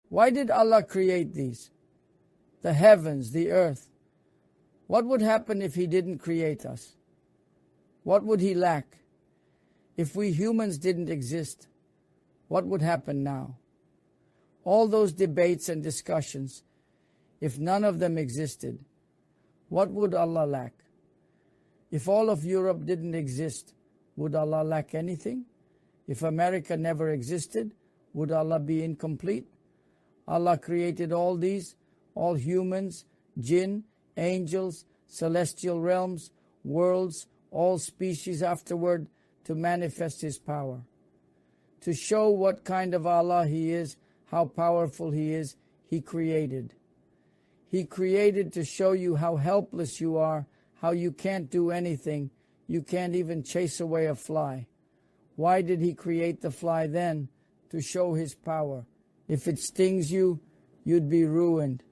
Why did Allah create these? The heavens, the earth. What would happen if He didn't create us? What would He lack? If we humans didn't exist, what would happen now? All those debates and discussions, if none of them existed, what would Allah lack? If all of Europe didn't exist, would Allah lack anything? If America never existed, would Allah be incomplete? Allah created all these, all humans, jinn, angels, celestial realms, worlds, all species afterward, to manifest His power. To show what kind of Allah He is, how powerful He is, He created. He created to show you how helpless you are, how you can't do anything. You can't even chase away a fly. Why did He create the fly then? To show His power. If it stings you, you'd be ruined.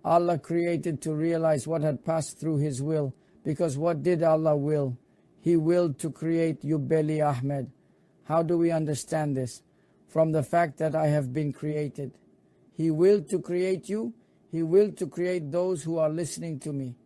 Allah created to realize what had passed through His will. Because what did Allah will? He willed to create you, Beli Ahmed. How do we understand this? From the fact that I have been created. He willed to create you. He willed to create those who are listening to me.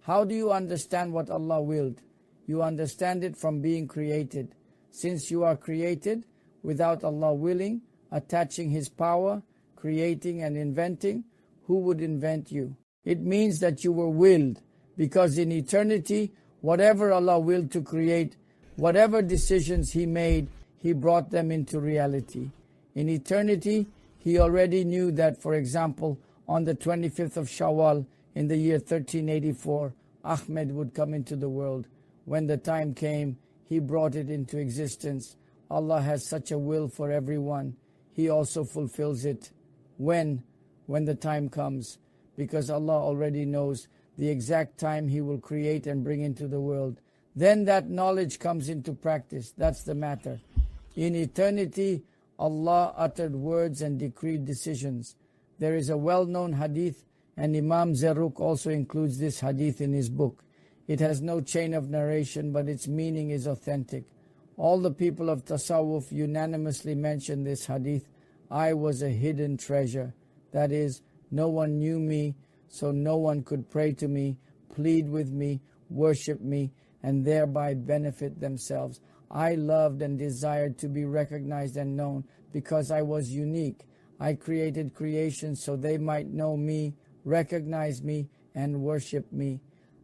How do you understand what Allah willed? You understand it from being created. Since you are created, without Allah willing, attaching His power, creating and inventing, who would invent you? It means that you were willed, because in eternity, whatever Allah willed to create, whatever decisions He made, He brought them into reality. In eternity, He already knew that, for example, on the 25th of Shawwal in the year 1384, Ahmed would come into the world. When the time came, He brought it into existence. Allah has such a will for everyone. He also fulfills it. When the time comes, because Allah already knows the exact time He will create and bring into the world. Then that knowledge comes into practice. That's the matter. In eternity, Allah uttered words and decreed decisions. There is a well-known hadith, and Imam Zarruq also includes this hadith in his book. It has no chain of narration, but its meaning is authentic. All the people of Tasawwuf unanimously mention this hadith. I was a hidden treasure. That is, no one knew me, so no one could pray to me, plead with me, worship me, and thereby benefit themselves. I loved and desired to be recognized and known because I was unique. I created creations so they might know me, recognize me, and worship me.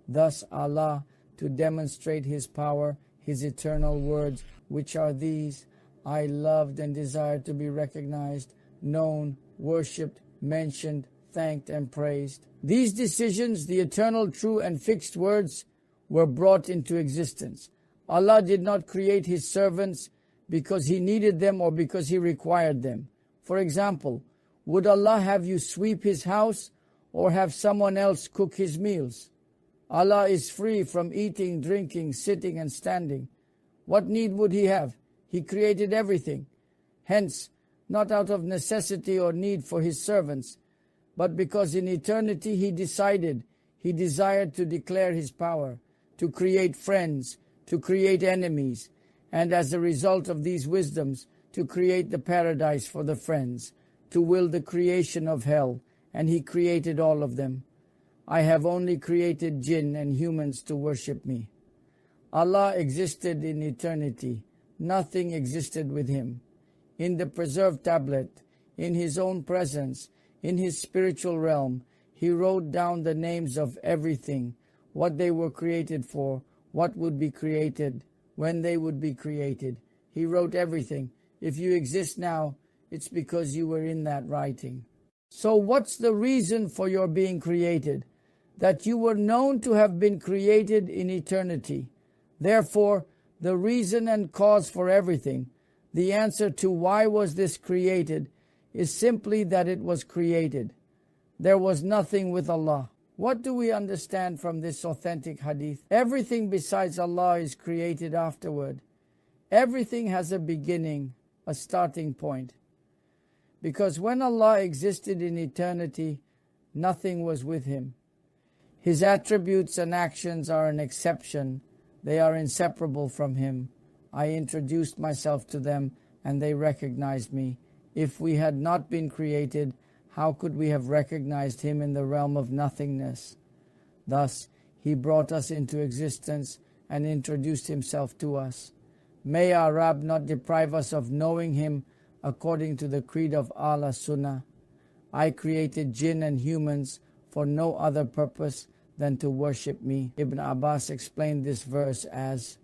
Thus Allah, to demonstrate His power, His eternal words, which are these: I loved and desired to be recognized, known, worshipped, mentioned, thanked, and praised. These decisions, the eternal, true, and fixed words, were brought into existence. Allah did not create His servants because He needed them or because He required them. For example, would Allah have you sweep His house or have someone else cook His meals? Allah is free from eating, drinking, sitting, and standing. What need would He have? He created everything. Hence, not out of necessity or need for His servants, but because in eternity He desired to declare His power, to create friends, to create enemies, and as a result of these wisdoms, to create the paradise for the friends, to will the creation of hell, and He created all of them. I have only created jinn and humans to worship me. Allah existed in eternity. Nothing existed with Him. In the preserved tablet, in His own presence, in His spiritual realm, He wrote down the names of everything, what they were created for, what would be created, when they would be created. He wrote everything. If you exist now, it's because you were in that writing. So what's the reason for your being created? That you were known to have been created in eternity. Therefore, the reason and cause for everything, the answer to why was this created, is simply that it was created. There was nothing with Allah. What do we understand from this authentic hadith? Everything besides Allah is created afterward. Everything has a beginning, a starting point. Because when Allah existed in eternity, nothing was with Him. His attributes and actions are an exception. They are inseparable from Him. I introduced myself to them and they recognized me. If we had not been created, how could we have recognized him in the realm of nothingness? Thus, he brought us into existence and introduced himself to us. May our Rabb not deprive us of knowing him according to the creed of Ahl Sunnah. I created jinn and humans for no other purpose than to worship me. Ibn Abbas explained this verse as,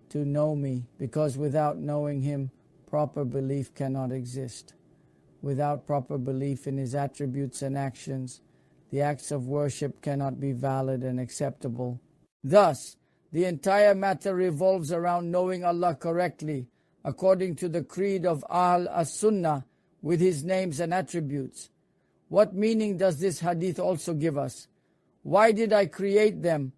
to know me, because without knowing him, proper belief cannot exist. Without proper belief in his attributes and actions, the acts of worship cannot be valid and acceptable. Thus, the entire matter revolves around knowing Allah correctly, according to the creed of Ahl Sunnah, with his names and attributes. What meaning does this hadith also give us? Why did I create them?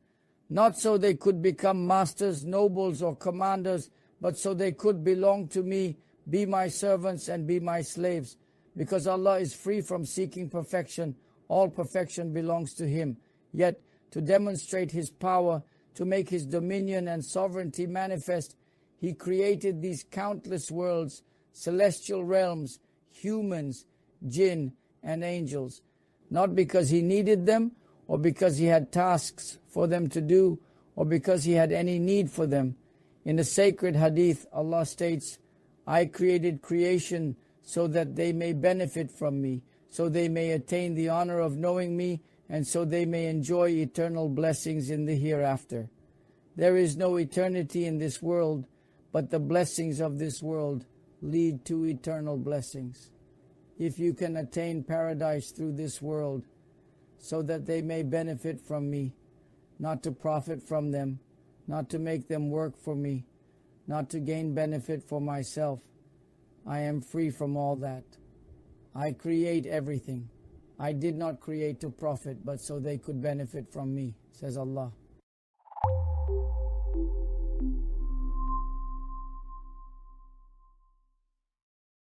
Not so they could become masters, nobles, or commanders, but so they could belong to me, be my servants, and be my slaves. Because Allah is free from seeking perfection, all perfection belongs to him. Yet, to demonstrate his power, to make his dominion and sovereignty manifest, he created these countless worlds, celestial realms, humans, jinn, and angels, not because he needed them, or because he had tasks for them to do, or because he had any need for them. In the sacred hadith, Allah states, I created creation so that they may benefit from me, so they may attain the honor of knowing me, and so they may enjoy eternal blessings in the hereafter. There is no eternity in this world, but the blessings of this world lead to eternal blessings. If you can attain paradise through this world, so that they may benefit from me, not to profit from them, not to make them work for me, not to gain benefit for myself, I am free from all that. I create everything. I did not create to profit, but so they could benefit from me, says Allah.